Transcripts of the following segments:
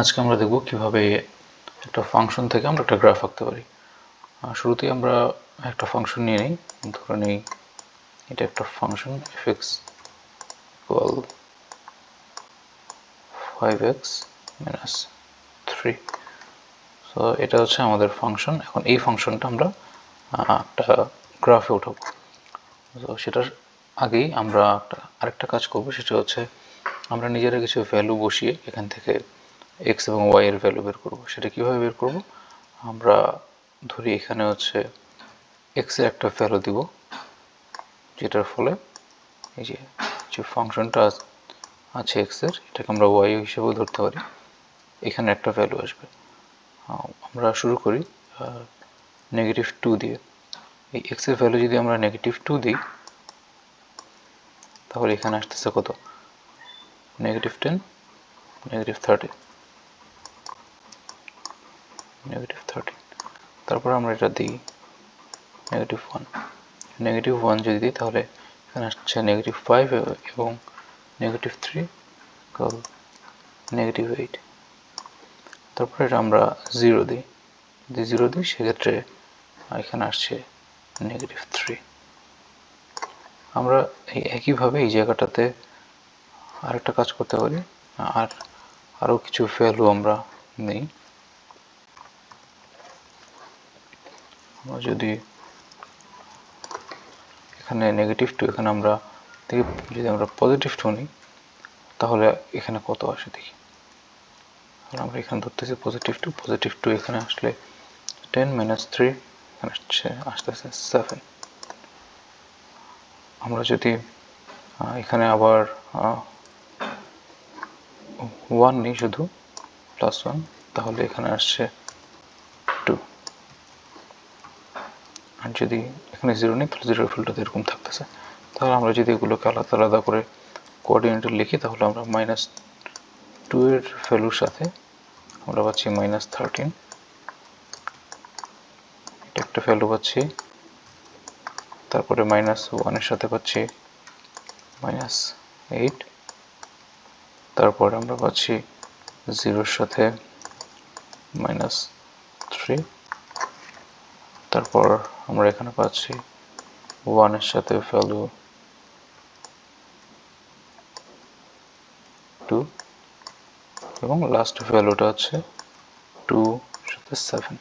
আজকে আমরা দেখব কিভাবে একটা ফাংশন থেকে আমরা একটা গ্রাফ আঁকতে পারি। শুরুতেই আমরা একটা ফাংশন নিয়ে নিই, ধরে নিই এটা একটা function fx equal 5x minus 3। So এটা হচ্ছে আমাদের ফাংশন। এখন এই ফাংশনটা আমরা একটা গ্রাফে উঠাবো। তো সেটার আগেই আমরা আরেকটা কাজ করব, সেটা হচ্ছে আমরা নিজেরা কিছু ভ্যালু বসিয়ে এখান থেকে x এবং y এর ভ্যালু বের করব। সেটা কিভাবে বের করব? আমরা ধরি এখানে হচ্ছে x এর একটা ভ্যালু দিব, যেটার ফলে এই যে ফাংশনটা আছে x এর, এটাকে আমরা y হিসেবেও ধরতে পারি, এখানে একটা ভ্যালু আসবে। আমরা শুরু করি -2 দিয়ে। এই x এর ভ্যালু যদি আমরা -2 দিই, তাহলে এখানে আসতেছে কত? -10, -30, -13। তারপর আমরা এটা দিই -1, -1 যদি দিই তাহলে এখানে আসছে -5 এবং -3 -8। তারপরে এটা আমরা 0 দিই, যদি 0 দিই সেক্ষেত্রে এখানে আসছে -3। আমরা এই একইভাবে এই জায়গাটাতে আরেকটা কাজ করতে পারি, আরও কিছু ভ্যালু আমরা নেই। আমরা যদি এখানে -2, এখানে আমরা দেখি যদি আমরা +2 নিই তাহলে এখানে কত আসে দেখি। তাহলে আমরা এখানে ধরতেছি +2, এখানে আসলে 10 - 3 এখানে আসতেছে 7। আমরা যদি এখানে আবার 1 নিই, শুধু +1, তাহলে এখানে আসছে 2। আর যদি এখানে 0 নিই তাহলে 0 ফিল্ডটা এরকম থাকতেছে। তাহলে আমরা যদি এগুলোকে আলাদা আলাদা করে কোঅর্ডিনেটে লিখি তাহলে আমরা -2 এর ভ্যালুর সাথে আমরা পাচ্ছি -13, এটা একটা ভ্যালু পাচ্ছি। তারপরে -1 এর সাথে পাচ্ছি -8। তারপর আমরা পাচ্ছি 0 এর সাথে -3। তারপর আমরা এখানে পাচ্ছি 1 এর সাথে ভ্যালু 2 এবং লাস্ট ভ্যালুটা হচ্ছে 2 সাথে 7।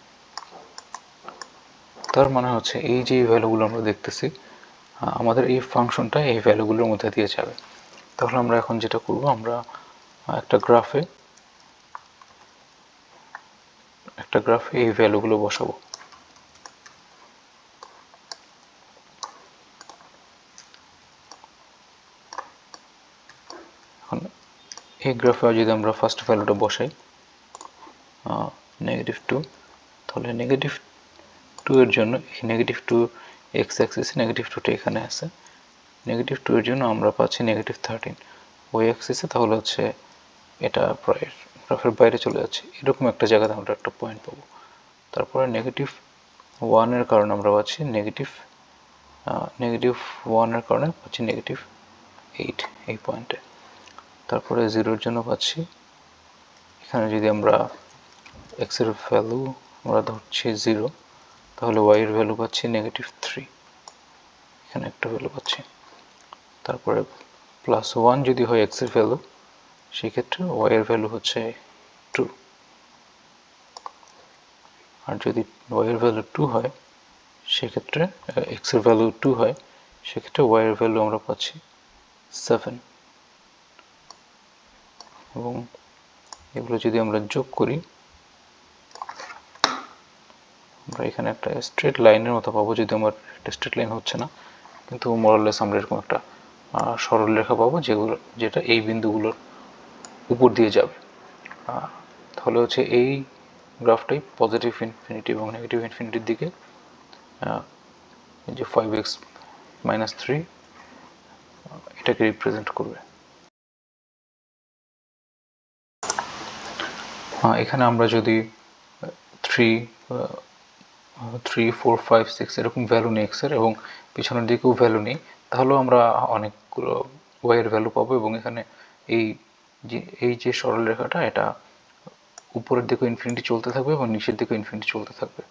তার মানে হচ্ছে এই যে ভ্যালুগুলো আমরা দেখতেছি, আমাদের এই ফাংশনটা এই ভ্যালুগুলোর মধ্যে দিয়ে যাবে। তাহলে আমরা এখন যেটা করব, আমরা একটা গ্রাফে এই ভ্যালুগুলো বসাবো। এখন এই গ্রাফে যদি আমরা ফার্স্ট ভ্যালুটা বসাই -2, তাহলে -2 এর জন্য -2 x অ্যাক্সিসে -2টা এখানে আছে, -2 এর জন্য আমরা পাচ্ছি -13 y অ্যাক্সিসে, তাহলে হচ্ছে এটা প্রায় গ্রাফের বাইরে চলে যাচ্ছে, এরকম একটা জায়গাতে আমরা একটা পয়েন্ট পাবো। তারপরে -1 এর কারণে আমরা পাচ্ছি -1 এর কারণে পাচ্ছি -8 এই পয়েন্টে। তারপরে 0 এর জন্য পাচ্ছি, এখানে যদি আমরা x এর ভ্যালু আমরা ধরছি 0, তাহলে y এর ভ্যালু পাচ্ছি -3, এখানে একটা ভ্যালু পাচ্ছি। তারপরে +1 যদি হয় x এর ভ্যালু, সেক্ষেত্রে y এর ভ্যালু হচ্ছে 2। আর যদি y এর ভ্যালু 2 হয়, সেক্ষেত্রে x এর ভ্যালু 2 হয়, সেক্ষেত্রে y এর ভ্যালু আমরা পাচ্ছি 7। এবং এগুলো যদি আমরা যোগ করি, আমরা এখানে একটা স্ট্রেট লাইনের মতো পাবো, যদি আমার একটা স্ট্রেট লাইন হচ্ছে না, কিন্তু মোরাললেস আমরা এরকম একটা সরল রেখা পাবো, যেটা এই বিন্দুগুলোর উপর দিয়ে যাবে। তাহলে হচ্ছে এই গ্রাফটাই পজিটিভ ইনফিনিটি এবং নেগেটিভ ইনফিনিটির দিকে যে 5x - 3 এটাকে রিপ্রেজেন্ট করবে। এখানে আমরা যদি 3, 4, 5, 6 এরকম ভ্যালু নিই x এর, এবং পিছনের দিকেও ভ্যালু নিই, তাহলেও আমরা অনেকগুলো y এর ভ্যালু পাবো। এবং এখানে এই যে সরলরেখাটা, এটা উপরের দিকে ইনফিনিটি চলতে থাকবে এবং নিচের দিকে ইনফিনিটি চলতে থাকবে।